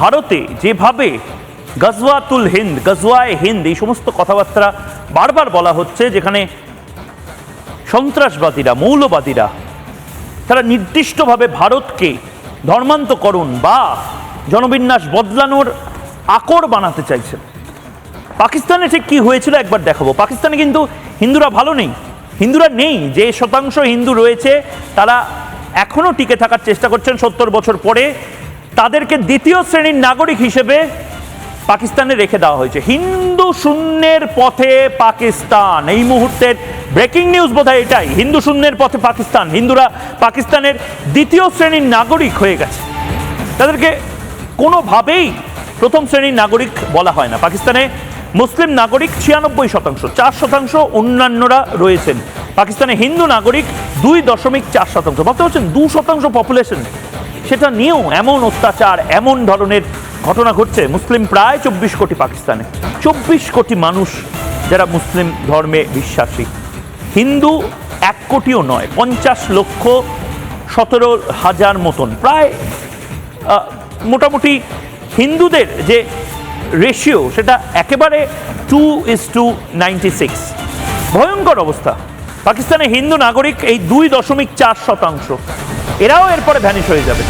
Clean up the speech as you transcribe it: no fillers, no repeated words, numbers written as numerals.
ভারতে যেভাবে গজওয়াতুল হিন্দ, গজওয়ায়ে হিন্দ এই সমস্ত কথাবার্তা বারবার বলা হচ্ছে, যেখানে সন্ত্রাসবাদীরা, মৌলবাদীরা তারা নির্দিষ্টভাবে ভারতকে ধর্মান্তকরণ বা জনবিন্যাস বদলানোর আকর বানাতে চাইছেন। পাকিস্তানে ঠিক কি হয়েছিল একবার দেখাবো। পাকিস্তানে কিন্তু হিন্দুরা ভালো নেই, হিন্দুরা নেই। যে শতাংশ হিন্দু রয়েছে তারা এখনো টিকে থাকার চেষ্টা করছেন 70 বছর পরে। তাদেরকে দ্বিতীয় শ্রেণীর নাগরিক হিসেবে পাকিস্তানে রেখে দেওয়া হয়েছে। হিন্দু শূন্যের পথে পাকিস্তান, এই মুহূর্তের ব্রেকিং নিউজ বোধহয় এটাই। হিন্দু শূন্যের পথে পাকিস্তান, হিন্দুরা পাকিস্তানের দ্বিতীয় শ্রেণীর নাগরিক হয়ে গেছে। তাদেরকে কোনোভাবেই প্রথম শ্রেণীর নাগরিক বলা হয় না। পাকিস্তানে মুসলিম নাগরিক 96%, 4% অন্যান্যরা রয়েছেন। পাকিস্তানে হিন্দু নাগরিক 2.4%। ভাবতে পারছেন 2% পপুলেশন, সেটা নিয়েও এমন অত্যাচার, এমন ধরনের ঘটনা ঘটছে। মুসলিম প্রায় 24 কোটি পাকিস্তানে, 24 কোটি মানুষ যারা মুসলিম ধর্মে বিশ্বাসী। হিন্দু 1 কোটিও নয়, 50,17,000 মতন, প্রায় মোটামুটি হিন্দুদের যে রেশিও সেটা একেবারে 2:96। ভয়ঙ্কর অবস্থা। পাকিস্তানে হিন্দু নাগরিক এই 2.4%। এরাও এরপরে ভ্যানিশ হয়ে যাবে।